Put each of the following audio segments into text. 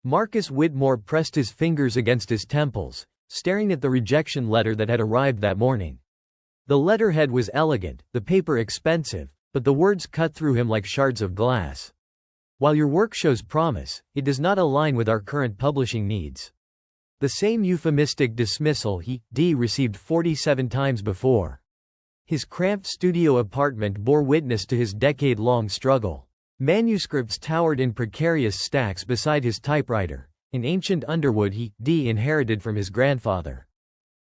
Marcus Whitmore pressed his fingers against his temples, staring at the rejection letter that had arrived that morning. The letterhead was elegant, the paper expensive, but the words cut through him like shards of glass. While your work shows promise, it does not align with our current publishing needs. The same euphemistic dismissal he received 47 times before. His cramped studio apartment bore witness to his decade-long struggle. Manuscripts towered in precarious stacks beside his typewriter, an ancient Underwood he inherited from his grandfather.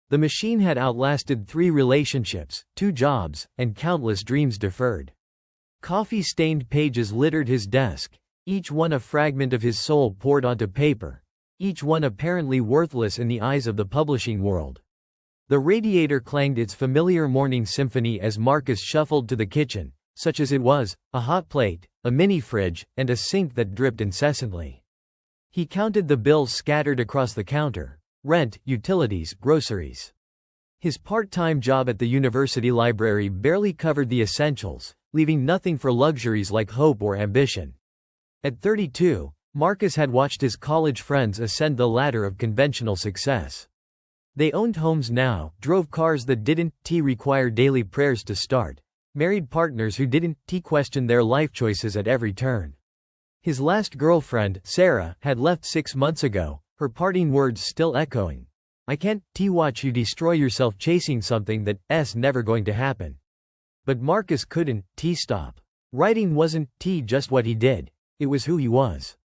The machine had outlasted 3 relationships, 2 jobs, and countless dreams deferred. Coffee-stained pages littered his desk, each one a fragment of his soul poured onto paper, each one apparently worthless in the eyes of the publishing world. The radiator clanged its familiar morning symphony as Marcus shuffled to the kitchen, such as it was, a hot plate, a mini-fridge, and a sink that dripped incessantly. He counted the bills scattered across the counter: rent, utilities, groceries. His part-time job at the university library barely covered the essentials, leaving nothing for luxuries like hope or ambition. At 32, Marcus had watched his college friends ascend the ladder of conventional success. They owned homes now, drove cars that didn't require daily prayers to start, married partners who didn't question their life choices at every turn. His last girlfriend, Sarah, had left 6 months ago, her parting words still echoing. "I can't watch you destroy yourself chasing something that's never going to happen." But Marcus couldn't stop. Writing wasn't just what he did, it was who he was.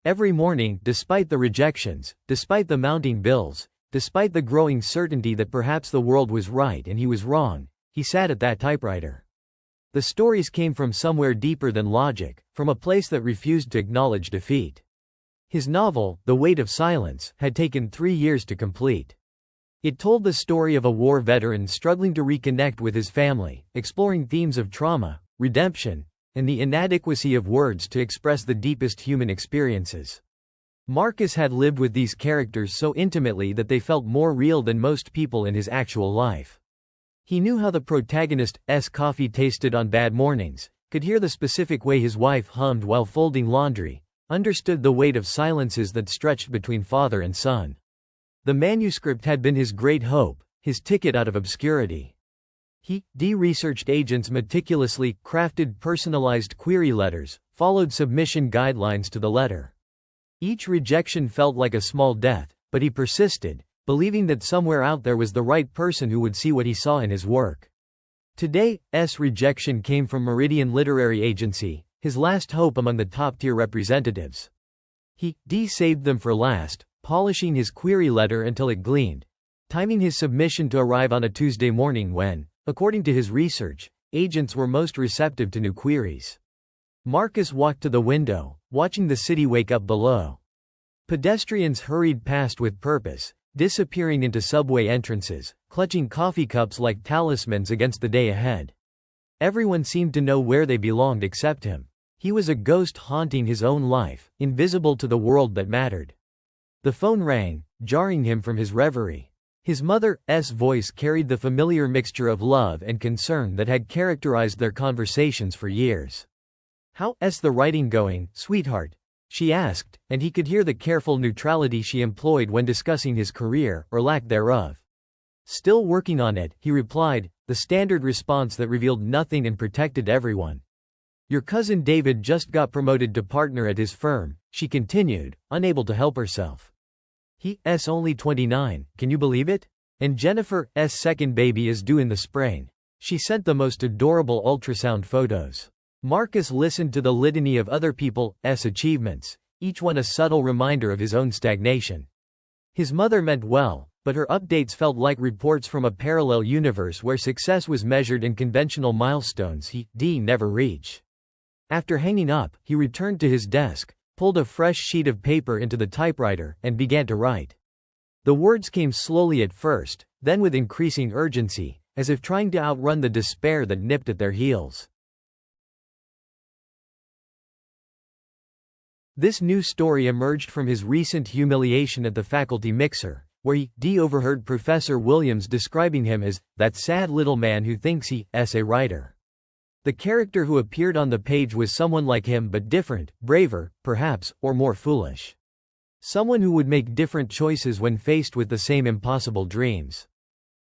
Every morning, despite the rejections, despite the mounting bills, despite the growing certainty that perhaps the world was right and he was wrong, he sat at that typewriter. The stories came from somewhere deeper than logic, from a place that refused to acknowledge defeat. His novel, The Weight of Silence, had taken 3 years to complete. It told the story of a war veteran struggling to reconnect with his family, exploring themes of trauma, redemption, and the inadequacy of words to express the deepest human experiences. Marcus had lived with these characters so intimately that they felt more real than most people in his actual life. He knew how the protagonist's coffee tasted on bad mornings, could hear the specific way his wife hummed while folding laundry, understood the weight of silences that stretched between father and son. The manuscript had been his great hope, his ticket out of obscurity. He researched agents meticulously, crafted personalized query letters, followed submission guidelines to the letter. Each rejection felt like a small death, but he persisted, believing that somewhere out there was the right person who would see what he saw in his work. Today's rejection came from Meridian Literary Agency, his last hope among the top-tier representatives. He saved them for last, polishing his query letter until it gleamed, timing his submission to arrive on a Tuesday morning when, according to his research, agents were most receptive to new queries. Marcus walked to the window, watching the city wake up below. Pedestrians hurried past with purpose, disappearing into subway entrances, clutching coffee cups like talismans against the day ahead. Everyone seemed to know where they belonged except him. He was a ghost haunting his own life, invisible to the world that mattered. The phone rang, jarring him from his reverie. His mother's voice carried the familiar mixture of love and concern that had characterized their conversations for years. "How's the writing going, sweetheart?" she asked, and he could hear the careful neutrality she employed when discussing his career, or lack thereof. "Still working on it," he replied, the standard response that revealed nothing and protected everyone. "Your cousin David just got promoted to partner at his firm," she continued, unable to help herself. "He's only 29, can you believe it? And Jennifer's second baby is due in the spring." She sent the most adorable ultrasound photos. Marcus listened to the litany of other people's achievements, each one a subtle reminder of his own stagnation. His mother meant well, but her updates felt like reports from a parallel universe where success was measured in conventional milestones he never reached. After hanging up, he returned to his desk, pulled a fresh sheet of paper into the typewriter, and began to write. The words came slowly at first, then with increasing urgency, as if trying to outrun the despair that nipped at their heels. This new story emerged from his recent humiliation at the faculty mixer, where he overheard Professor Williams describing him as that sad little man who thinks he's a writer. The character who appeared on the page was someone like him but different, braver, perhaps, or more foolish. Someone who would make different choices when faced with the same impossible dreams.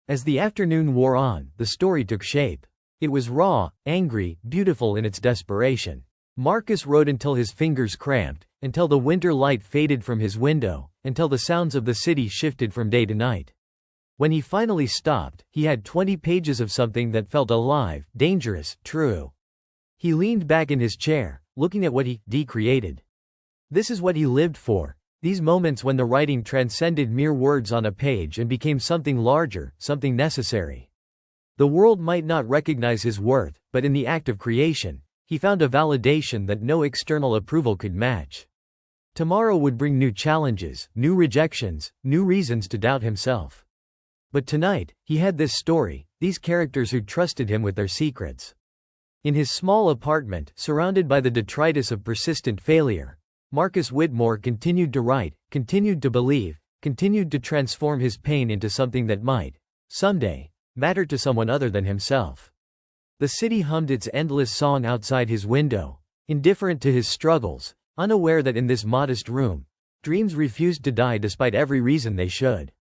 As the afternoon wore on, the story took shape. It was raw, angry, beautiful in its desperation. Marcus wrote until his fingers cramped, until the winter light faded from his window, until the sounds of the city shifted from day to night. When he finally stopped, he had 20 pages of something that felt alive, dangerous, true. He leaned back in his chair, looking at what he created. This is what he lived for, these moments when the writing transcended mere words on a page and became something larger, something necessary. The world might not recognize his worth, but in the act of creation, he found a validation that no external approval could match. Tomorrow would bring new challenges, new rejections, new reasons to doubt himself. But tonight, he had this story, these characters who trusted him with their secrets. In his small apartment, surrounded by the detritus of persistent failure, Marcus Whitmore continued to write, continued to believe, continued to transform his pain into something that might, someday, matter to someone other than himself. The city hummed its endless song outside his window, indifferent to his struggles, unaware that in this modest room, dreams refused to die despite every reason they should.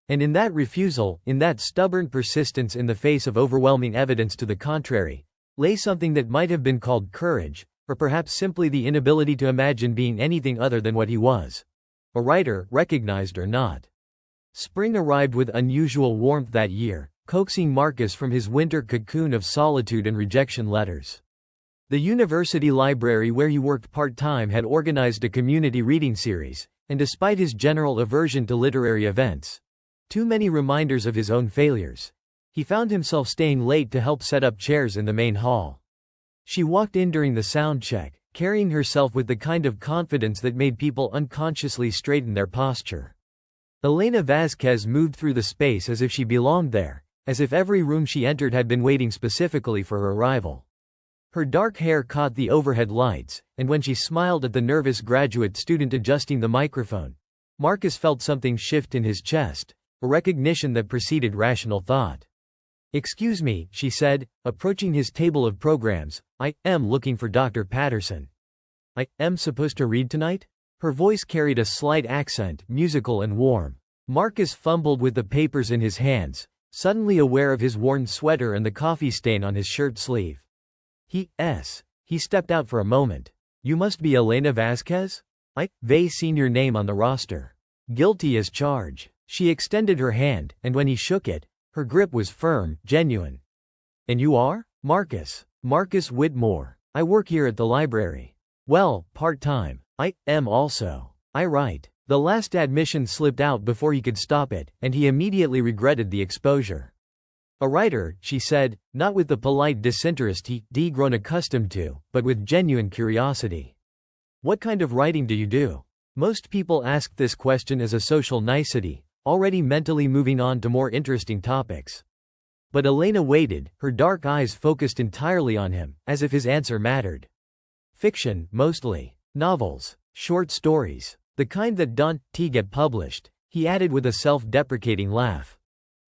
And in that refusal, in that stubborn persistence in the face of overwhelming evidence to the contrary, lay something that might have been called courage, or perhaps simply the inability to imagine being anything other than what he was. A writer, recognized or not. Spring arrived with unusual warmth that year, coaxing Marcus from his winter cocoon of solitude and rejection letters. The university library where he worked part-time had organized a community reading series, and despite his general aversion to literary events, too many reminders of his own failures, he found himself staying late to help set up chairs in the main hall. She walked in during the sound check, carrying herself with the kind of confidence that made people unconsciously straighten their posture. Elena Vasquez moved through the space as if she belonged there, as if every room she entered had been waiting specifically for her arrival. Her dark hair caught the overhead lights, and when she smiled at the nervous graduate student adjusting the microphone, Marcus felt something shift in his chest, a recognition that preceded rational thought. "Excuse me," she said, approaching his table of programs, "I am looking for Dr. Patterson. I am supposed to read tonight?" Her voice carried a slight accent, musical and warm. Marcus fumbled with the papers in his hands, suddenly aware of his worn sweater and the coffee stain on his shirt sleeve. He stepped out for a moment. "You must be Elena Vasquez? I've seen your name on the roster." Guilty as charged. She extended her hand, and when he shook it, her grip was firm, genuine. "And you are?" "Marcus Whitmore. I work here at the library." "Well, part-time. I am also. I write." The last admission slipped out before he could stop it, and he immediately regretted the exposure. "A writer," she said, not with the polite disinterest he'd grown accustomed to, but with genuine curiosity. "What kind of writing do you do?" Most people asked this question as a social nicety, already mentally moving on to more interesting topics. But Elena waited, her dark eyes focused entirely on him, as if his answer mattered. "Fiction, mostly. Novels. Short stories. The kind that don't get published," he added with a self-deprecating laugh.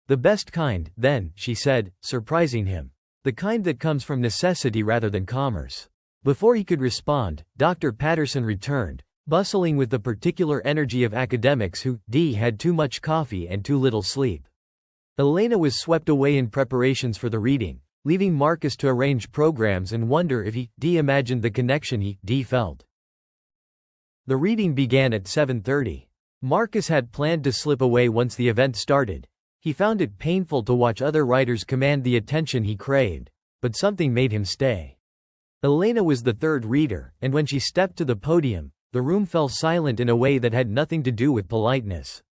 "The best kind, then," she said, surprising him. "The kind that comes from necessity rather than commerce." Before he could respond, Dr. Patterson returned, bustling with the particular energy of academics who had too much coffee and too little sleep. Elena was swept away in preparations for the reading, leaving Marcus to arrange programs and wonder if he imagined the connection he felt. The reading began at 7:30. Marcus had planned to slip away once the event started. He found it painful to watch other writers command the attention he craved, but something made him stay. Elena was the third reader, and when she stepped to the podium, the room fell silent in a way that had nothing to do with politeness.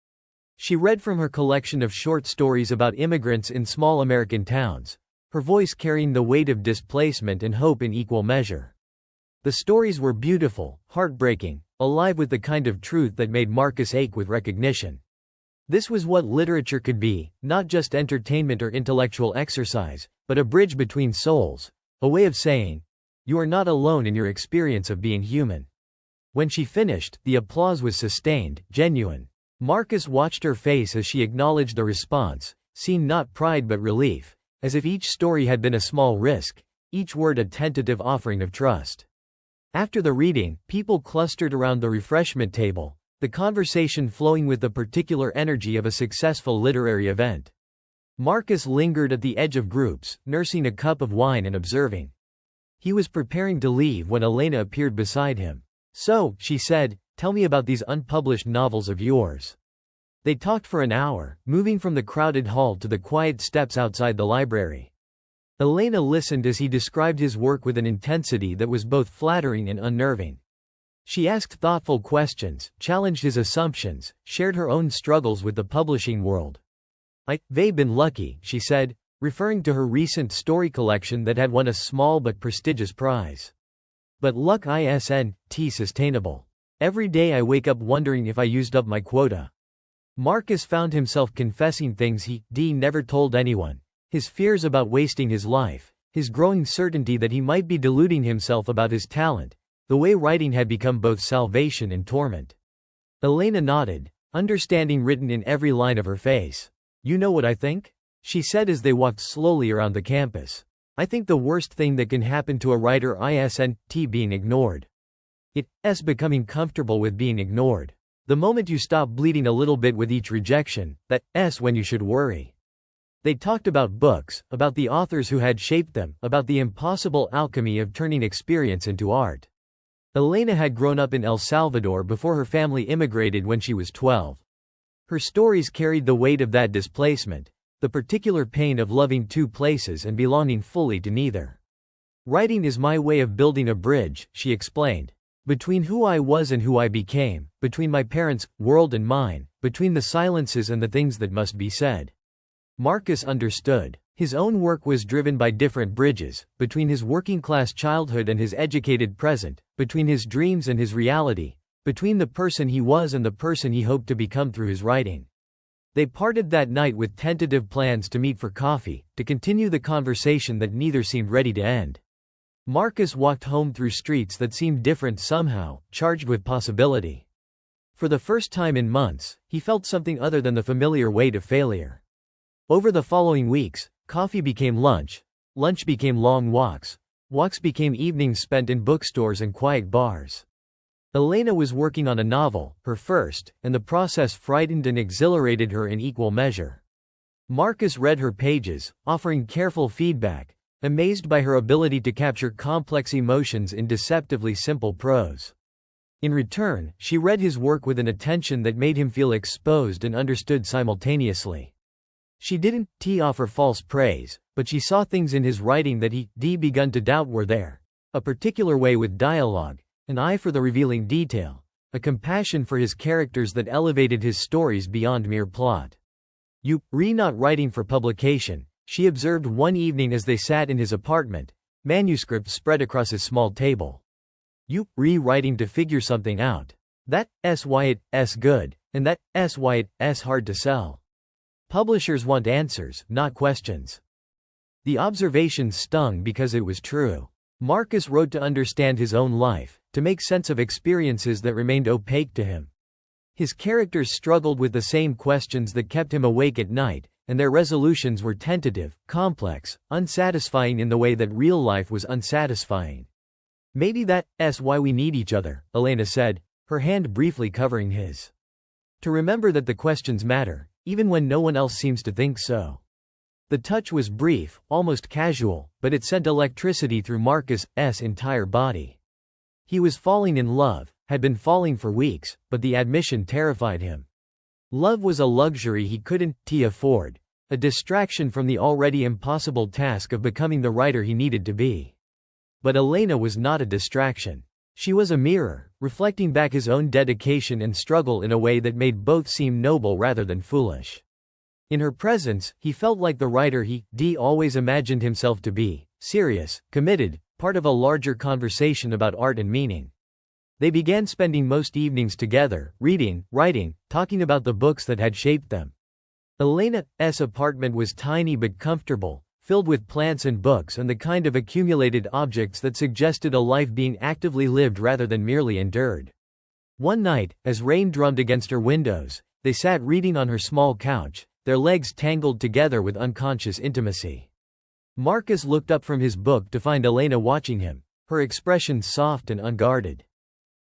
She read from her collection of short stories about immigrants in small American towns, her voice carrying the weight of displacement and hope in equal measure. The stories were beautiful, heartbreaking, alive with the kind of truth that made Marcus ache with recognition. This was what literature could be, not just entertainment or intellectual exercise, but a bridge between souls, a way of saying, "You are not alone in your experience of being human." When she finished, the applause was sustained, genuine. Marcus watched her face as she acknowledged the response, seeing not pride but relief, as if each story had been a small risk, each word a tentative offering of trust. After the reading, people clustered around the refreshment table, the conversation flowing with the particular energy of a successful literary event. Marcus lingered at the edge of groups, nursing a cup of wine and observing. He was preparing to leave when Elena appeared beside him. "So," she said, "tell me about these unpublished novels of yours." They talked for an hour, moving from the crowded hall to the quiet steps outside the library. Elena listened as he described his work with an intensity that was both flattering and unnerving. She asked thoughtful questions, challenged his assumptions, shared her own struggles with the publishing world. "I've been lucky," she said, referring to her recent story collection that had won a small but prestigious prize. "But luck isn't sustainable. Every day I wake up wondering if I used up my quota." Marcus found himself confessing things he never told anyone. His fears about wasting his life, his growing certainty that he might be deluding himself about his talent, the way writing had become both salvation and torment. Elena nodded, understanding written in every line of her face. "You know what I think?" she said as they walked slowly around the campus. "I think the worst thing that can happen to a writer isn't being ignored. It's becoming comfortable with being ignored. The moment you stop bleeding a little bit with each rejection, that's when you should worry." They talked about books, about the authors who had shaped them, about the impossible alchemy of turning experience into art. Elena had grown up in El Salvador before her family immigrated when she was 12. Her stories carried the weight of that displacement, the particular pain of loving two places and belonging fully to neither. "Writing is my way of building a bridge," she explained, "between who I was and who I became, between my parents' world and mine, between the silences and the things that must be said." Marcus understood. His own work was driven by different bridges, between his working-class childhood and his educated present, between his dreams and his reality, between the person he was and the person he hoped to become through his writing. They parted that night with tentative plans to meet for coffee, to continue the conversation that neither seemed ready to end. Marcus walked home through streets that seemed different somehow, charged with possibility. For the first time in months, he felt something other than the familiar weight of failure. Over the following weeks, coffee became lunch, lunch became long walks, walks became evenings spent in bookstores and quiet bars. Elena was working on a novel, her first, and the process frightened and exhilarated her in equal measure. Marcus read her pages, offering careful feedback, amazed by her ability to capture complex emotions in deceptively simple prose. In return, she read his work with an attention that made him feel exposed and understood simultaneously. She didn't offer false praise, but she saw things in his writing that he begun to doubt were there. A particular way with dialogue, an eye for the revealing detail, a compassion for his characters that elevated his stories beyond mere plot. "You're not writing for publication," she observed one evening as they sat in his apartment, manuscripts spread across his small table. "You're writing to figure something out. That's why it's good, and that's why it's hard to sell. Publishers want answers, not questions." The observation stung because it was true. Marcus wrote to understand his own life, to make sense of experiences that remained opaque to him. His characters struggled with the same questions that kept him awake at night, and their resolutions were tentative, complex, unsatisfying in the way that real life was unsatisfying. "Maybe that's why we need each other," Elena said, her hand briefly covering his. "To remember that the questions matter, even when no one else seems to think so." The touch was brief, almost casual, but it sent electricity through Marcus's entire body. He was falling in love, had been falling for weeks, but the admission terrified him. Love was a luxury he couldn't afford, a distraction from the already impossible task of becoming the writer he needed to be. But Elena was not a distraction. She was a mirror, reflecting back his own dedication and struggle in a way that made both seem noble rather than foolish. In her presence, he felt like the writer he always imagined himself to be, serious, committed, part of a larger conversation about art and meaning. They began spending most evenings together, reading, writing, talking about the books that had shaped them. Elena's apartment was tiny but comfortable, filled with plants and books and the kind of accumulated objects that suggested a life being actively lived rather than merely endured. One night, as rain drummed against her windows, they sat reading on her small couch, their legs tangled together with unconscious intimacy. Marcus looked up from his book to find Elena watching him, her expression soft and unguarded.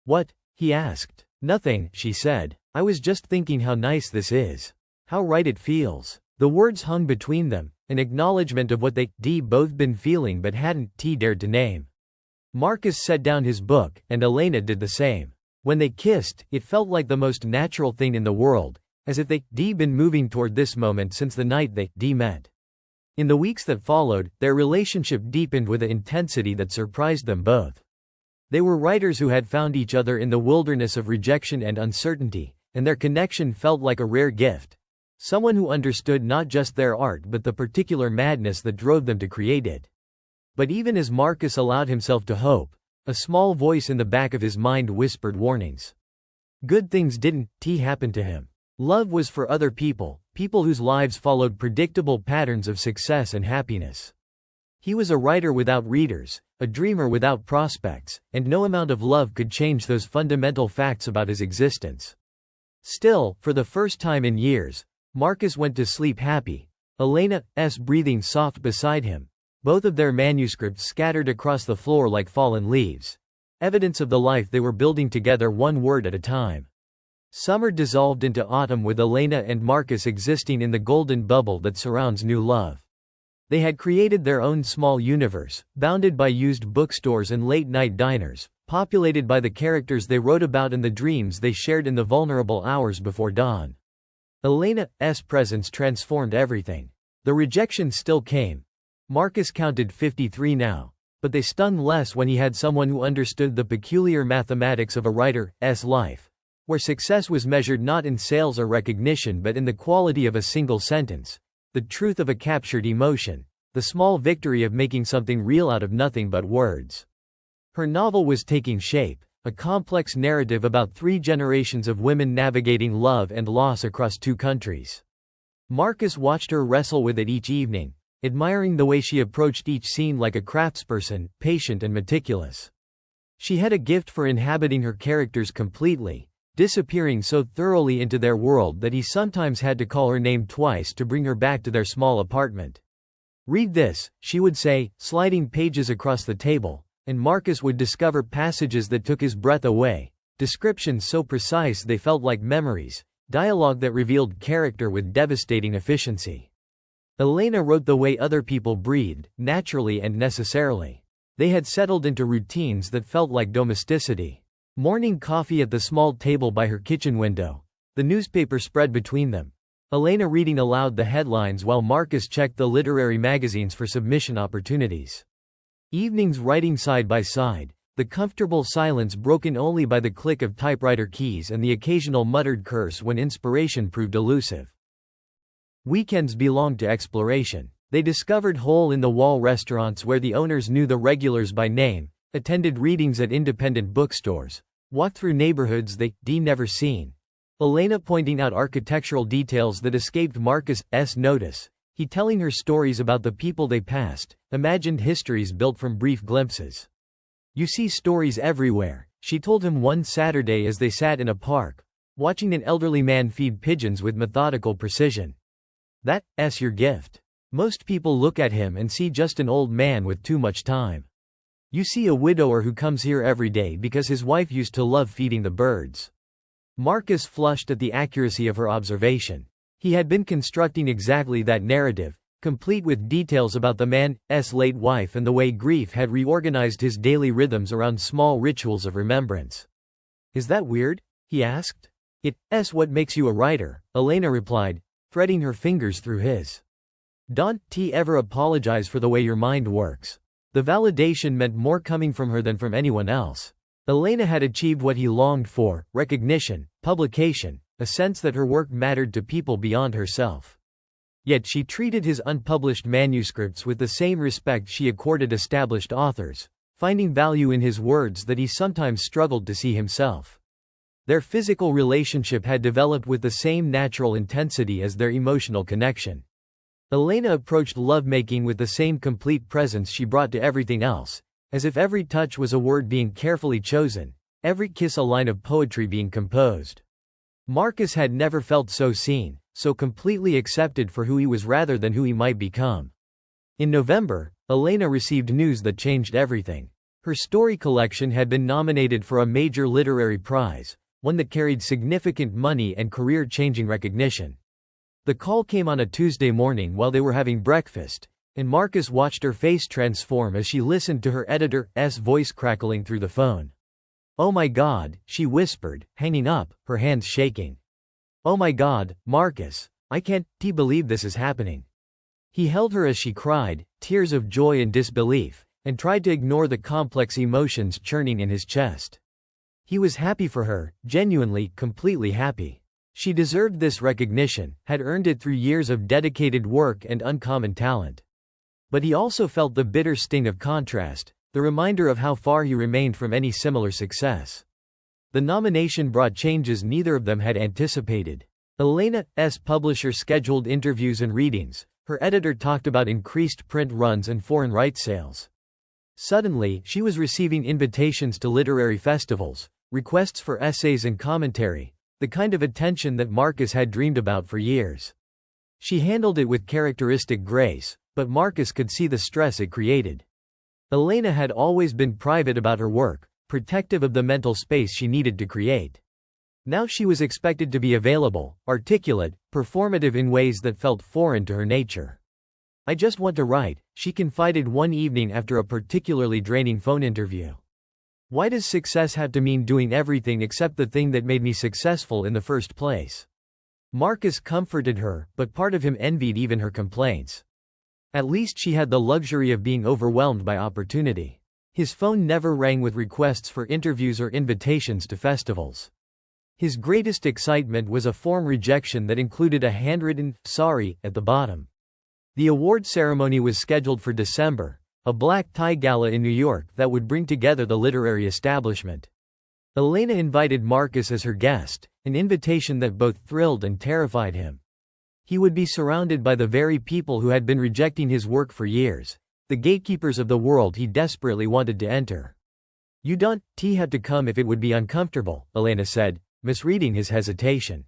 "What?" he asked. "Nothing," she said. "I was just thinking how nice this is. How right it feels." The words hung between them, an acknowledgement of what they both been feeling but hadn't dared to name. Marcus set down his book, and Elena did the same. When they kissed, it felt like the most natural thing in the world, as if they been moving toward this moment since the night they met. In the weeks that followed, their relationship deepened with an intensity that surprised them both. They were writers who had found each other in the wilderness of rejection and uncertainty, and their connection felt like a rare gift. Someone who understood not just their art but the particular madness that drove them to create it. But even as Marcus allowed himself to hope, a small voice in the back of his mind whispered warnings. Good things didn't happen to him. Love was for other people, people whose lives followed predictable patterns of success and happiness. He was a writer without readers, a dreamer without prospects, and no amount of love could change those fundamental facts about his existence. Still, for the first time in years, Marcus went to sleep happy, Elena's breathing soft beside him, both of their manuscripts scattered across the floor like fallen leaves. Evidence of the life they were building together, one word at a time. Summer dissolved into autumn with Elena and Marcus existing in the golden bubble that surrounds new love. They had created their own small universe, bounded by used bookstores and late-night diners, populated by the characters they wrote about and the dreams they shared in the vulnerable hours before dawn. Elena's presence transformed everything. The rejection still came. Marcus counted 53 now, but they stung less when he had someone who understood the peculiar mathematics of a writer's life, where success was measured not in sales or recognition but in the quality of a single sentence, the truth of a captured emotion, the small victory of making something real out of nothing but words. Her novel was taking shape, a complex narrative about 3 generations of women navigating love and loss across 2 countries. Marcus watched her wrestle with it each evening, admiring the way she approached each scene like a craftsperson, patient and meticulous. She had a gift for inhabiting her characters completely, disappearing so thoroughly into their world that he sometimes had to call her name twice to bring her back to their small apartment. "Read this," she would say, sliding pages across the table, and Marcus would discover passages that took his breath away, descriptions so precise they felt like memories, dialogue that revealed character with devastating efficiency. Elena wrote the way other people breathed, naturally and necessarily. They had settled into routines that felt like domesticity. Morning coffee at the small table by her kitchen window, the newspaper spread between them, Elena reading aloud the headlines while Marcus checked the literary magazines for submission opportunities. Evenings writing side by side, the comfortable silence broken only by the click of typewriter keys and the occasional muttered curse when inspiration proved elusive. Weekends belonged to exploration. They discovered hole-in-the-wall restaurants where the owners knew the regulars by name, attended readings at independent bookstores, walked through neighborhoods they never seen. Elena pointing out architectural details that escaped Marcus's notice, he telling her stories about the people they passed, imagined histories built from brief glimpses. "You see stories everywhere," she told him one Saturday as they sat in a park, watching an elderly man feed pigeons with methodical precision. "That's your gift. Most people look at him and see just an old man with too much time. You see a widower who comes here every day because his wife used to love feeding the birds." Marcus flushed at the accuracy of her observation. He had been constructing exactly that narrative, complete with details about the man's late wife and the way grief had reorganized his daily rhythms around small rituals of remembrance. "Is that weird?" he asked. "It's what makes you a writer," Elena replied, threading her fingers through his. "Don't ever apologize for the way your mind works." The validation meant more coming from her than from anyone else. Elena had achieved what he longed for: recognition, publication, a sense that her work mattered to people beyond herself. Yet she treated his unpublished manuscripts with the same respect she accorded established authors, finding value in his words that he sometimes struggled to see himself. Their physical relationship had developed with the same natural intensity as their emotional connection. Elena approached lovemaking with the same complete presence she brought to everything else, as if every touch was a word being carefully chosen, every kiss a line of poetry being composed. Marcus had never felt so seen, so completely accepted for who he was rather than who he might become. In November, Elena received news that changed everything. Her story collection had been nominated for a major literary prize, one that carried significant money and career-changing recognition. The call came on a Tuesday morning while they were having breakfast, and Marcus watched her face transform as she listened to her editor's voice crackling through the phone. "Oh my God," she whispered, hanging up, her hands shaking. "Oh my God, Marcus, I can't believe this is happening." He held her as she cried, tears of joy and disbelief, and tried to ignore the complex emotions churning in his chest. He was happy for her, genuinely, completely happy. She deserved this recognition, had earned it through years of dedicated work and uncommon talent. But he also felt the bitter sting of contrast, the reminder of how far he remained from any similar success. The nomination brought changes neither of them had anticipated. Elena's publisher scheduled interviews and readings, her editor talked about increased print runs and foreign rights sales. Suddenly, she was receiving invitations to literary festivals, requests for essays and commentary, the kind of attention that Marcus had dreamed about for years. She handled it with characteristic grace, but Marcus could see the stress it created. Elena had always been private about her work, protective of the mental space she needed to create. Now she was expected to be available, articulate, performative in ways that felt foreign to her nature. "I just want to write," she confided one evening after a particularly draining phone interview. "Why does success have to mean doing everything except the thing that made me successful in the first place?" Marcus comforted her, but part of him envied even her complaints. At least she had the luxury of being overwhelmed by opportunity. His phone never rang with requests for interviews or invitations to festivals. His greatest excitement was a form rejection that included a handwritten "sorry" at the bottom. The award ceremony was scheduled for December, a black tie gala in New York that would bring together the literary establishment. Elena invited Marcus as her guest, an invitation that both thrilled and terrified him. He would be surrounded by the very people who had been rejecting his work for years, the gatekeepers of the world he desperately wanted to enter. "You don't have to come if it would be uncomfortable," Elena said, misreading his hesitation.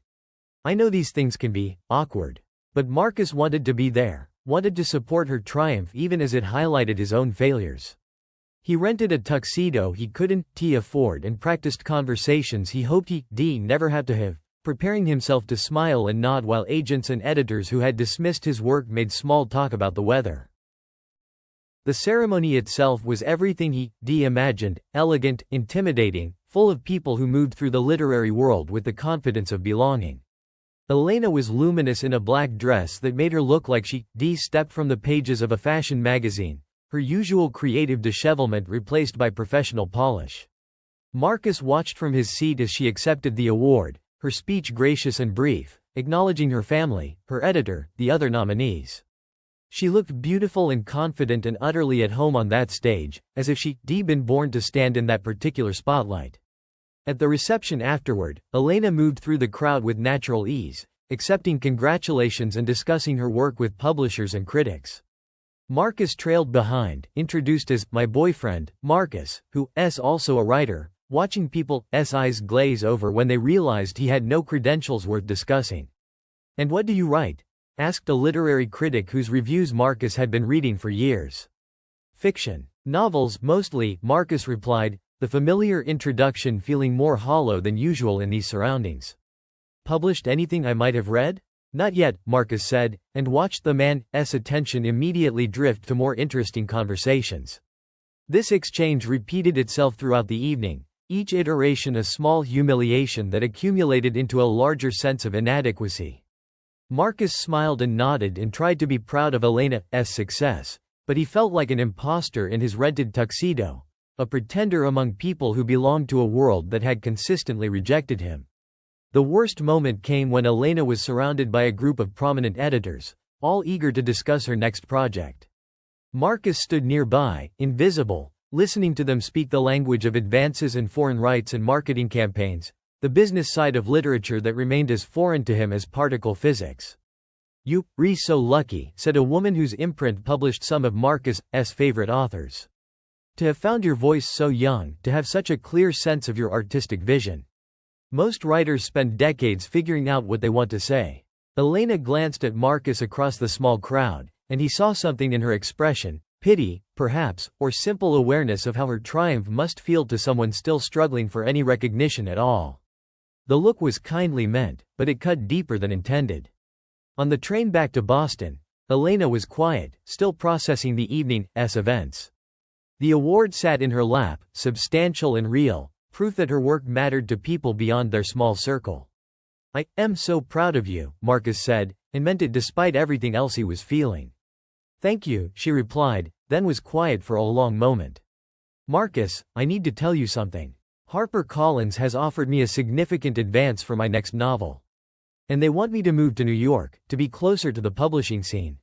"I know these things can be awkward." But Marcus wanted to be there, wanted to support her triumph even as it highlighted his own failures. He rented a tuxedo he couldn't afford and practiced conversations he hoped he'd never have to have, preparing himself to smile and nod while agents and editors who had dismissed his work made small talk about the weather. The ceremony itself was everything he imagined, elegant, intimidating, full of people who moved through the literary world with the confidence of belonging. Elena was luminous in a black dress that made her look like she stepped from the pages of a fashion magazine, her usual creative dishevelment replaced by professional polish. Marcus watched from his seat as she accepted the award, her speech gracious and brief, acknowledging her family, her editor, the other nominees. She looked beautiful and confident and utterly at home on that stage, as if she'd been born to stand in that particular spotlight. At the reception afterward, Elena moved through the crowd with natural ease, accepting congratulations and discussing her work with publishers and critics. Marcus trailed behind, introduced as "my boyfriend, Marcus, who's also a writer," watching people's eyes glaze over when they realized he had no credentials worth discussing. "And what do you write?" asked a literary critic whose reviews Marcus had been reading for years. "Fiction. Novels, mostly," Marcus replied, the familiar introduction feeling more hollow than usual in these surroundings. "Published anything I might have read?" "Not yet," Marcus said, and watched the man's attention immediately drift to more interesting conversations. This exchange repeated itself throughout the evening, each iteration a small humiliation that accumulated into a larger sense of inadequacy. Marcus smiled and nodded and tried to be proud of Elena's success, but he felt like an imposter in his rented tuxedo, a pretender among people who belonged to a world that had consistently rejected him. The worst moment came when Elena was surrounded by a group of prominent editors, all eager to discuss her next project. Marcus stood nearby, invisible, listening to them speak the language of advances in foreign rights and marketing campaigns, the business side of literature that remained as foreign to him as particle physics. "You're so lucky," said a woman whose imprint published some of Marcus's favorite authors. "To have found your voice so young, to have such a clear sense of your artistic vision. Most writers spend decades figuring out what they want to say." Elena glanced at Marcus across the small crowd, and he saw something in her expression, pity, perhaps, or simple awareness of how her triumph must feel to someone still struggling for any recognition at all. The look was kindly meant, but it cut deeper than intended. On the train back to Boston, Elena was quiet, still processing the evening's events. The award sat in her lap, substantial and real, proof that her work mattered to people beyond their small circle. "I am so proud of you," Marcus said, and meant it despite everything else he was feeling. "Thank you," she replied, then was quiet for a long moment. "Marcus, I need to tell you something. HarperCollins has offered me a significant advance for my next novel. And they want me to move to New York, to be closer to the publishing scene."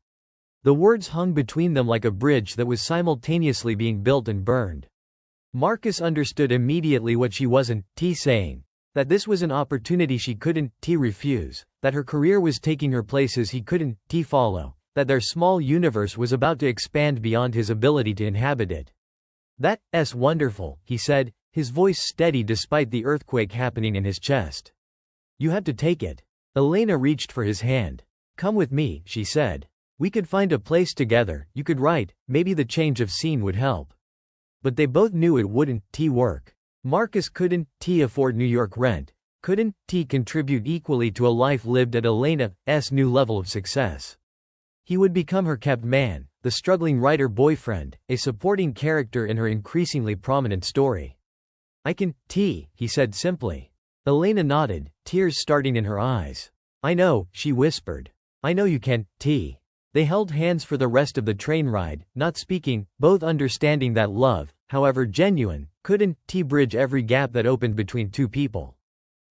The words hung between them like a bridge that was simultaneously being built and burned. Marcus understood immediately what she wasn't saying. That this was an opportunity she couldn't refuse, that her career was taking her places he couldn't follow, that their small universe was about to expand beyond his ability to inhabit it. "That's wonderful," he said, his voice steady despite the earthquake happening in his chest. "You have to take it." Elena reached for his hand. "Come with me," she said. "We could find a place together, you could write, maybe the change of scene would help." But they both knew it wouldn't work. Marcus couldn't afford New York rent, couldn't contribute equally to a life lived at Elena's new level of success. He would become her kept man, the struggling writer boyfriend, a supporting character in her increasingly prominent story. "I can, he said simply. Elena nodded, tears starting in her eyes. "I know," she whispered. "I know you can, They held hands for the rest of the train ride, not speaking, both understanding that love, however genuine, couldn't bridge every gap that opened between two people.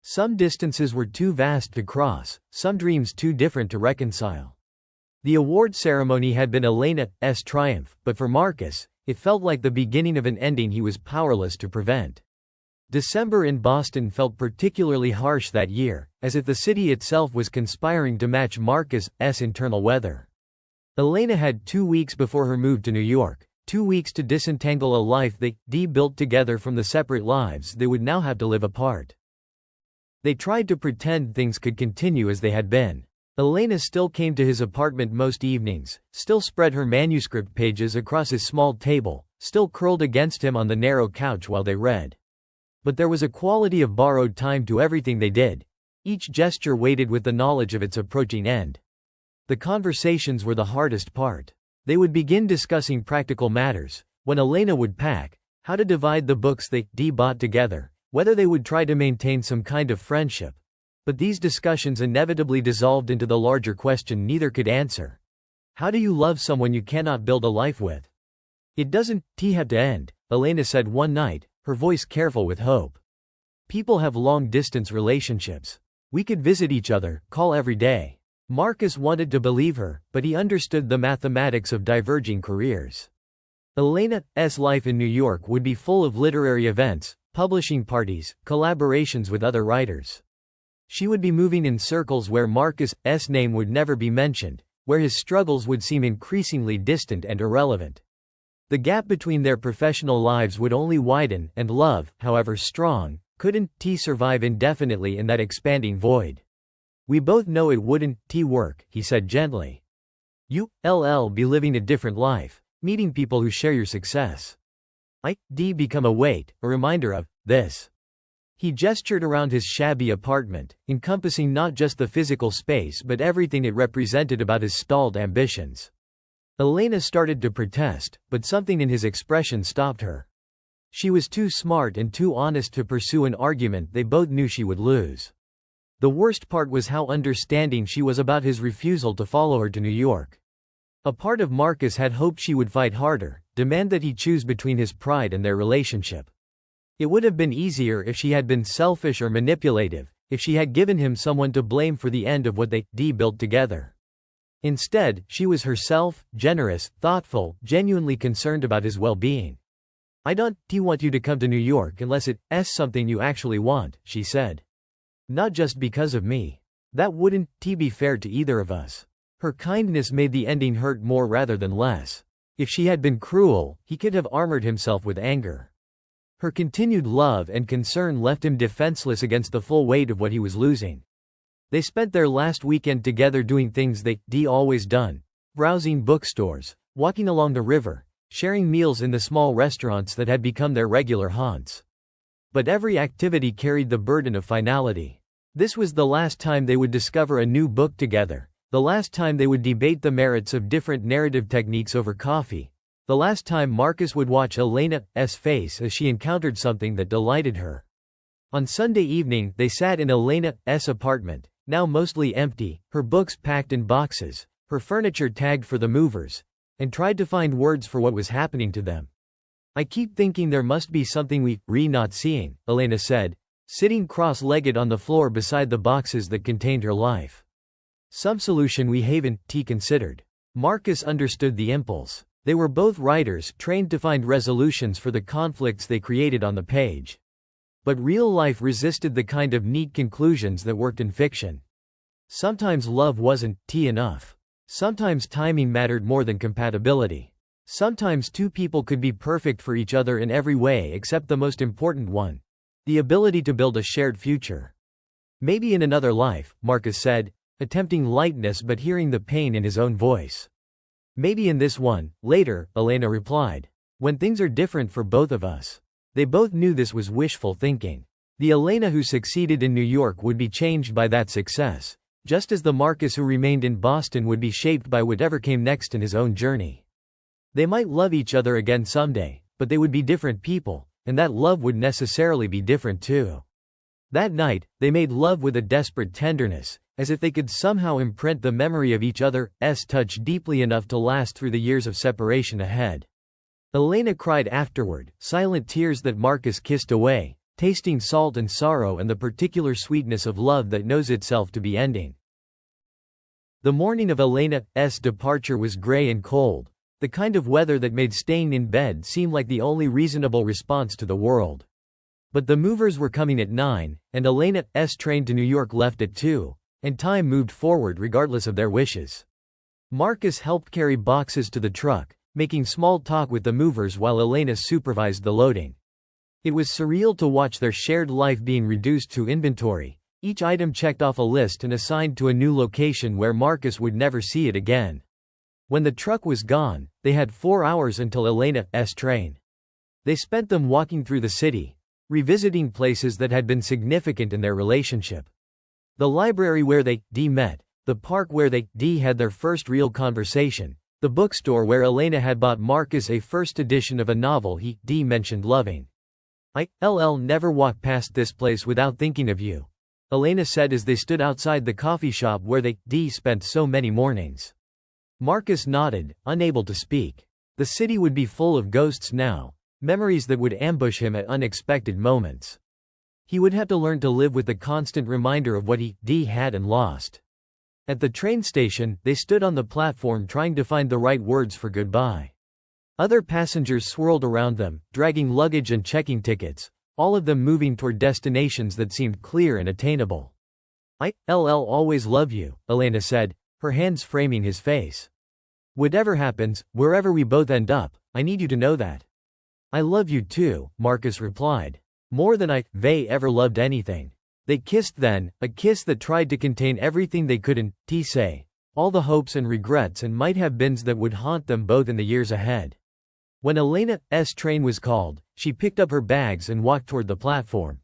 Some distances were too vast to cross, some dreams too different to reconcile. The award ceremony had been Elena's triumph, but for Marcus, it felt like the beginning of an ending he was powerless to prevent. December in Boston felt particularly harsh that year, as if the city itself was conspiring to match Marcus's internal weather. Elena had 2 weeks before her move to New York, 2 weeks to disentangle a life they built together from the separate lives they would now have to live apart. They tried to pretend things could continue as they had been. Elena still came to his apartment most evenings, still spread her manuscript pages across his small table, still curled against him on the narrow couch while they read. But there was a quality of borrowed time to everything they did. Each gesture weighted with the knowledge of its approaching end. The conversations were the hardest part. They would begin discussing practical matters, when Elena would pack, how to divide the books they bought together, whether they would try to maintain some kind of friendship. But these discussions inevitably dissolved into the larger question neither could answer. How do you love someone you cannot build a life with? "It doesn't have to end," Elena said one night, her voice careful with hope. "People have long-distance relationships. We could visit each other, call every day." Marcus wanted to believe her, but he understood the mathematics of diverging careers. Elena's life in New York would be full of literary events, publishing parties, collaborations with other writers. She would be moving in circles where Marcus's name would never be mentioned, where his struggles would seem increasingly distant and irrelevant. The gap between their professional lives would only widen, and love, however strong, couldn't survive indefinitely in that expanding void. "We both know it wouldn't work," he said gently. "You'll be living a different life, meeting people who share your success. I become a weight, a reminder of this." He gestured around his shabby apartment, encompassing not just the physical space but everything it represented about his stalled ambitions. Elena started to protest, but something in his expression stopped her. She was too smart and too honest to pursue an argument they both knew she would lose. The worst part was how understanding she was about his refusal to follow her to New York. A part of Marcus had hoped she would fight harder, demand that he choose between his pride and their relationship. It would have been easier if she had been selfish or manipulative, if she had given him someone to blame for the end of what they built together. Instead, she was herself, generous, thoughtful, genuinely concerned about his well-being. "I don't want you to come to New York unless it's something you actually want," she said. "Not just because of me. That wouldn't be fair to either of us." Her kindness made the ending hurt more rather than less. If she had been cruel, he could have armored himself with anger. Her continued love and concern left him defenseless against the full weight of what he was losing. They spent their last weekend together doing things they always done, browsing bookstores, walking along the river, sharing meals in the small restaurants that had become their regular haunts. But every activity carried the burden of finality. This was the last time they would discover a new book together, the last time they would debate the merits of different narrative techniques over coffee, the last time Marcus would watch Elena's face as she encountered something that delighted her. On Sunday evening, they sat in Elena's apartment, now mostly empty, her books packed in boxes, her furniture tagged for the movers, and tried to find words for what was happening to them. "I keep thinking there must be something we're not seeing," Elena said, sitting cross-legged on the floor beside the boxes that contained her life. "Some solution we haven't considered." Marcus understood the impulse. They were both writers, trained to find resolutions for the conflicts they created on the page. But real life resisted the kind of neat conclusions that worked in fiction. Sometimes love wasn't enough. Sometimes timing mattered more than compatibility. Sometimes two people could be perfect for each other in every way except the most important one: the ability to build a shared future. "Maybe in another life," Marcus said, attempting lightness but hearing the pain in his own voice. "Maybe in this one, later," Elena replied. "When things are different for both of us." They both knew this was wishful thinking. The Elena who succeeded in New York would be changed by that success, just as the Marcus who remained in Boston would be shaped by whatever came next in his own journey. They might love each other again someday, but they would be different people, and that love would necessarily be different too. That night, they made love with a desperate tenderness, as if they could somehow imprint the memory of each other's touch deeply enough to last through the years of separation ahead. Elena cried afterward, silent tears that Marcus kissed away, tasting salt and sorrow and the particular sweetness of love that knows itself to be ending. The morning of Elena's departure was gray and cold, the kind of weather that made staying in bed seem like the only reasonable response to the world. But the movers were coming at 9, and Elena's train to New York left at 2, and time moved forward regardless of their wishes. Marcus helped carry boxes to the truck, making small talk with the movers while Elena supervised the loading. It was surreal to watch their shared life being reduced to inventory, each item checked off a list and assigned to a new location where Marcus would never see it again. When the truck was gone, they had 4 hours until Elena's train. They spent them walking through the city, revisiting places that had been significant in their relationship. The library where they met, the park where they had their first real conversation, the bookstore where Elena had bought Marcus a first edition of a novel he mentioned loving. "I'll never walk past this place without thinking of you," Elena said as they stood outside the coffee shop where they spent so many mornings. Marcus nodded, unable to speak. The city would be full of ghosts now, memories that would ambush him at unexpected moments. He would have to learn to live with the constant reminder of what he had and lost. At the train station, they stood on the platform trying to find the right words for goodbye. Other passengers swirled around them, dragging luggage and checking tickets, all of them moving toward destinations that seemed clear and attainable. "I'll always love you," Elena said, her hands framing his face. "Whatever happens, wherever we both end up, I need you to know that." "I love you too," Marcus replied. "More than I've ever loved anything." They kissed then, a kiss that tried to contain everything they couldn't say, all the hopes and regrets and might-have-beens that would haunt them both in the years ahead. When Elena's train was called, she picked up her bags and walked toward the platform.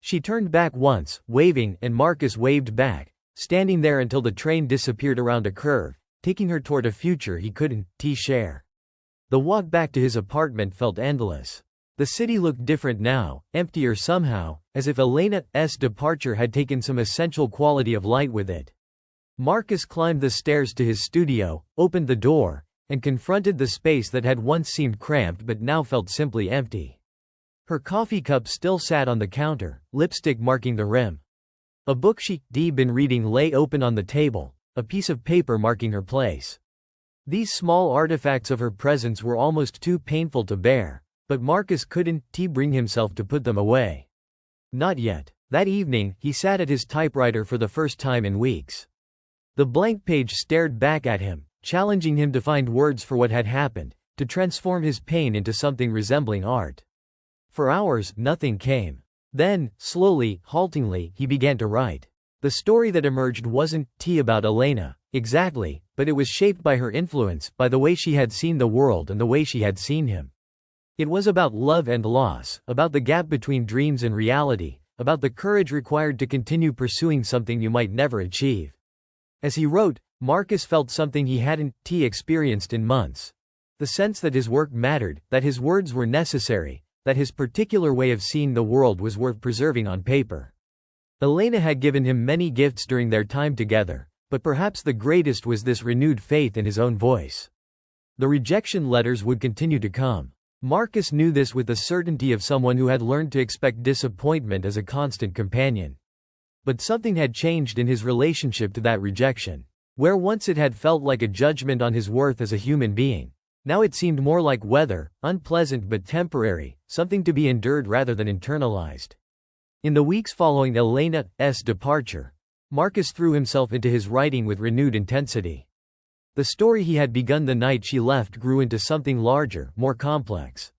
She turned back once, waving, and Marcus waved back, standing there until the train disappeared around a curve, taking her toward a future he couldn't share. The walk back to his apartment felt endless. The city looked different now, emptier somehow, as if Elena's departure had taken some essential quality of light with it. Marcus climbed the stairs to his studio, opened the door, and confronted the space that had once seemed cramped but now felt simply empty. Her coffee cup still sat on the counter, lipstick marking the rim. A book she'd been reading lay open on the table, a piece of paper marking her place. These small artifacts of her presence were almost too painful to bear, but Marcus couldn't bring himself to put them away. Not yet. That evening, he sat at his typewriter for the first time in weeks. The blank page stared back at him, challenging him to find words for what had happened, to transform his pain into something resembling art. For hours, nothing came. Then, slowly, haltingly, he began to write. The story that emerged wasn't about Elena, exactly, but it was shaped by her influence, by the way she had seen the world and the way she had seen him. It was about love and loss, about the gap between dreams and reality, about the courage required to continue pursuing something you might never achieve. As he wrote, Marcus felt something he hadn't experienced in months. The sense that his work mattered, that his words were necessary, that his particular way of seeing the world was worth preserving on paper. Elena had given him many gifts during their time together, but perhaps the greatest was this renewed faith in his own voice. The rejection letters would continue to come. Marcus knew this with the certainty of someone who had learned to expect disappointment as a constant companion. But something had changed in his relationship to that rejection. Where once it had felt like a judgment on his worth as a human being, now it seemed more like weather, unpleasant but temporary, something to be endured rather than internalized. In the weeks following Elena's departure, Marcus threw himself into his writing with renewed intensity. The story he had begun the night she left grew into something larger, more complex.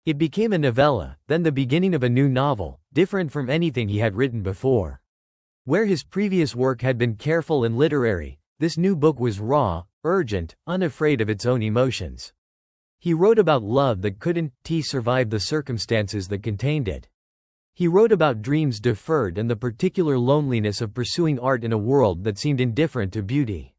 It became a novella, then the beginning of a new novel, different from anything he had written before. Where his previous work had been careful and literary, this new book was raw, urgent, unafraid of its own emotions. He wrote about love that couldn't survive the circumstances that contained it. He wrote about dreams deferred and the particular loneliness of pursuing art in a world that seemed indifferent to beauty.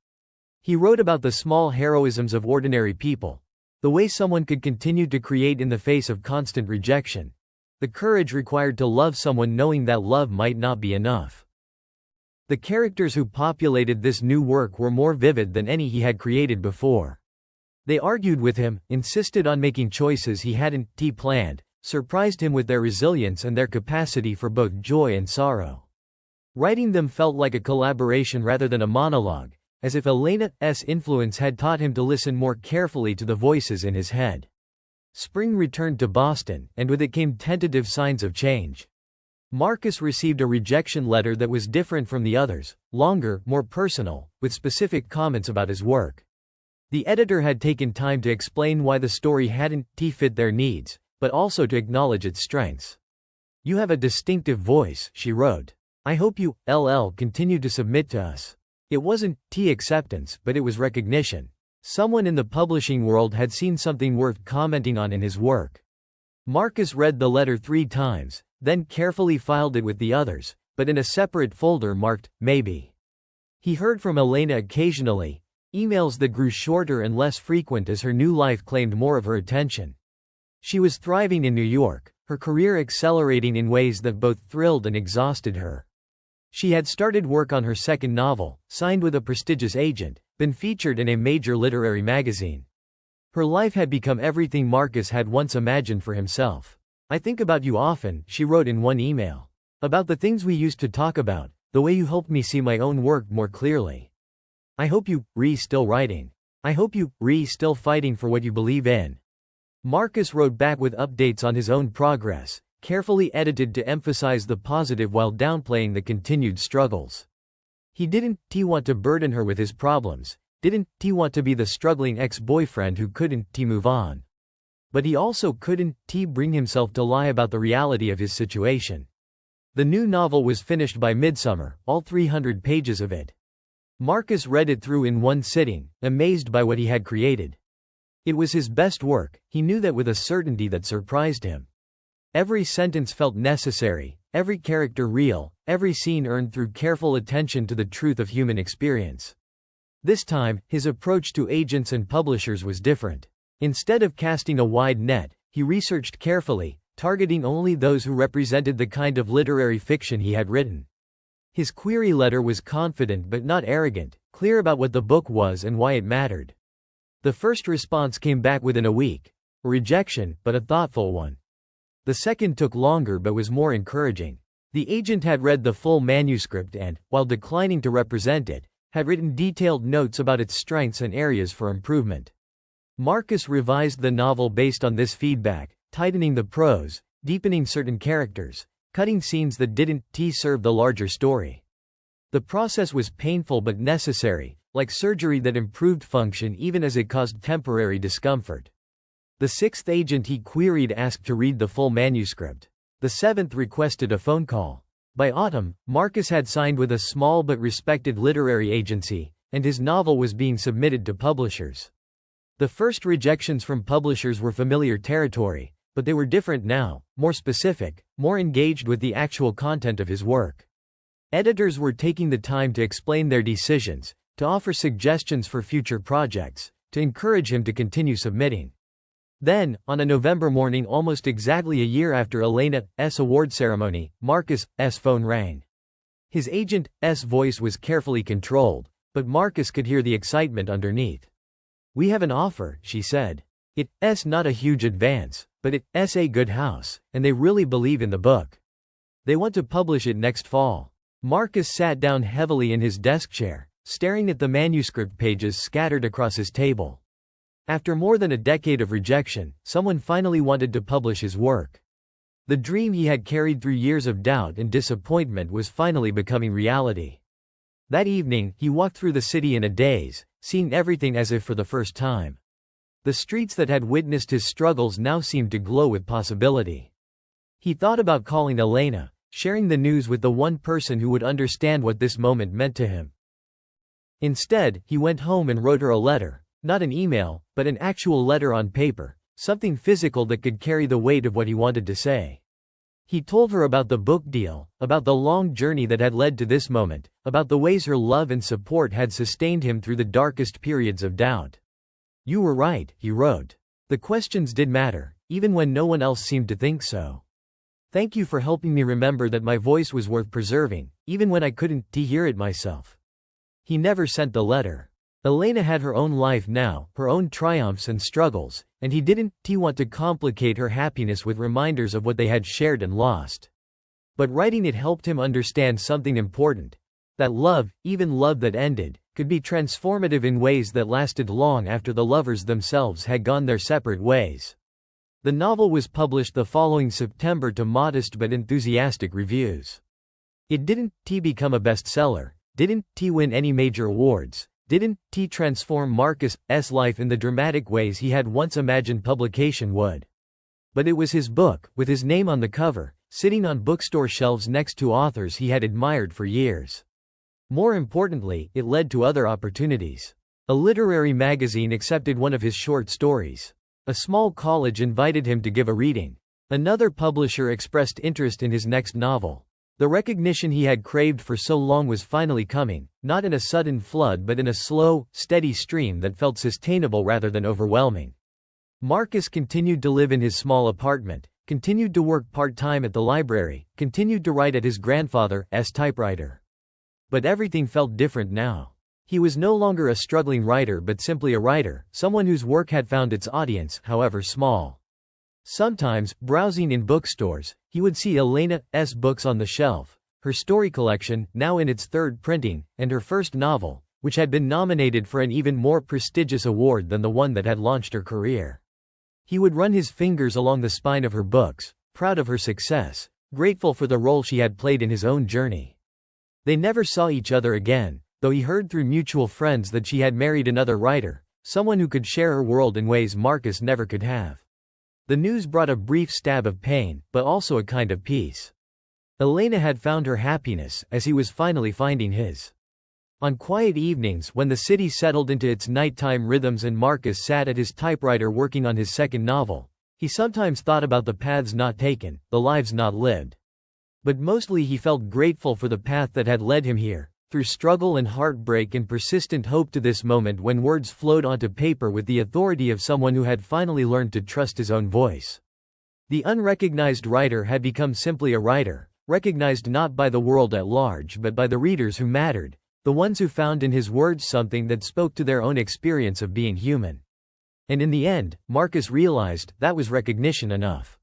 He wrote about the small heroisms of ordinary people, the way someone could continue to create in the face of constant rejection, the courage required to love someone knowing that love might not be enough. The characters who populated this new work were more vivid than any he had created before. They argued with him, insisted on making choices he hadn't planned, surprised him with their resilience and their capacity for both joy and sorrow. Writing them felt like a collaboration rather than a monologue, as if Elena's influence had taught him to listen more carefully to the voices in his head. Spring returned to Boston, and with it came tentative signs of change. Marcus received a rejection letter that was different from the others, longer, more personal, with specific comments about his work. The editor had taken time to explain why the story hadn't fit their needs, but also to acknowledge its strengths. "You have a distinctive voice," she wrote. "I hope you, continue to submit to us." It wasn't acceptance, but it was recognition. Someone in the publishing world had seen something worth commenting on in his work. Marcus read the letter 3 times, then carefully filed it with the others, but in a separate folder marked, maybe. He heard from Elena occasionally, emails that grew shorter and less frequent as her new life claimed more of her attention. She was thriving in New York, her career accelerating in ways that both thrilled and exhausted her. She had started work on her second novel, signed with a prestigious agent, been featured in a major literary magazine. Her life had become everything Marcus had once imagined for himself. "I think about you often," she wrote in one email. "About the things we used to talk about, the way you helped me see my own work more clearly. I hope you, still writing. I hope you, still fighting for what you believe in." Marcus wrote back with updates on his own progress, carefully edited to emphasize the positive while downplaying the continued struggles. He didn't want to burden her with his problems, didn't want to be the struggling ex-boyfriend who couldn't move on. But he also couldn't bring himself to lie about the reality of his situation. The new novel was finished by midsummer, all 300 pages of it. Marcus read it through in one sitting, amazed by what he had created. It was his best work, he knew that with a certainty that surprised him. Every sentence felt necessary, every character real, every scene earned through careful attention to the truth of human experience. This time, his approach to agents and publishers was different. Instead of casting a wide net, he researched carefully, targeting only those who represented the kind of literary fiction he had written. His query letter was confident but not arrogant, clear about what the book was and why it mattered. The first response came back within a week. A rejection, but a thoughtful one. The second took longer but was more encouraging. The agent had read the full manuscript and, while declining to represent it, had written detailed notes about its strengths and areas for improvement. Marcus revised the novel based on this feedback, tightening the prose, deepening certain characters, cutting scenes that didn't serve the larger story. The process was painful but necessary, like surgery that improved function even as it caused temporary discomfort. The 6th agent he queried asked to read the full manuscript. The 7th requested a phone call. By autumn, Marcus had signed with a small but respected literary agency, and his novel was being submitted to publishers. The first rejections from publishers were familiar territory, but they were different now, more specific, more engaged with the actual content of his work. Editors were taking the time to explain their decisions, to offer suggestions for future projects, to encourage him to continue submitting. Then, on a November morning almost exactly a year after Elena's award ceremony, Marcus's phone rang. His agent's voice was carefully controlled, but Marcus could hear the excitement underneath. "We have an offer," she said. "It's not a huge advance, but it's a good house, and they really believe in the book. They want to publish it next fall." Marcus sat down heavily in his desk chair, staring at the manuscript pages scattered across his table. After more than a decade of rejection, someone finally wanted to publish his work. The dream he had carried through years of doubt and disappointment was finally becoming reality. That evening, he walked through the city in a daze, seeing everything as if for the first time. The streets that had witnessed his struggles now seemed to glow with possibility. He thought about calling Elena, sharing the news with the one person who would understand what this moment meant to him. Instead, he went home and wrote her a letter, not an email, but an actual letter on paper, something physical that could carry the weight of what he wanted to say. He told her about the book deal, about the long journey that had led to this moment, about the ways her love and support had sustained him through the darkest periods of doubt. "You were right," he wrote. "The questions did matter, even when no one else seemed to think so. Thank you for helping me remember that my voice was worth preserving, even when I couldn't hear it myself." He never sent the letter. Elena had her own life now, her own triumphs and struggles, and he didn't want to complicate her happiness with reminders of what they had shared and lost. But writing it helped him understand something important: that love, even love that ended, could be transformative in ways that lasted long after the lovers themselves had gone their separate ways. The novel was published the following September to modest but enthusiastic reviews. It didn't become a bestseller, didn't win any major awards, didn't transform Marcus's life in the dramatic ways he had once imagined publication would. But it was his book, with his name on the cover, sitting on bookstore shelves next to authors he had admired for years. More importantly, it led to other opportunities. A literary magazine accepted one of his short stories. A small college invited him to give a reading. Another publisher expressed interest in his next novel. The recognition he had craved for so long was finally coming, not in a sudden flood but in a slow, steady stream that felt sustainable rather than overwhelming. Marcus continued to live in his small apartment, continued to work part-time at the library, continued to write at his grandfather's typewriter. But everything felt different now. He was no longer a struggling writer but simply a writer, someone whose work had found its audience, however small. Sometimes, browsing in bookstores, he would see Elena's books on the shelf, her story collection, now in its third printing, and her first novel, which had been nominated for an even more prestigious award than the one that had launched her career. He would run his fingers along the spine of her books, proud of her success, grateful for the role she had played in his own journey. They never saw each other again, though he heard through mutual friends that she had married another writer, someone who could share her world in ways Marcus never could have. The news brought a brief stab of pain, but also a kind of peace. Elena had found her happiness, as he was finally finding his. On quiet evenings when the city settled into its nighttime rhythms and Marcus sat at his typewriter working on his second novel, he sometimes thought about the paths not taken, the lives not lived. But mostly he felt grateful for the path that had led him here, through struggle and heartbreak and persistent hope, to this moment when words flowed onto paper with the authority of someone who had finally learned to trust his own voice. The unrecognized writer had become simply a writer, recognized not by the world at large but by the readers who mattered, the ones who found in his words something that spoke to their own experience of being human. And in the end, Marcus realized that was recognition enough.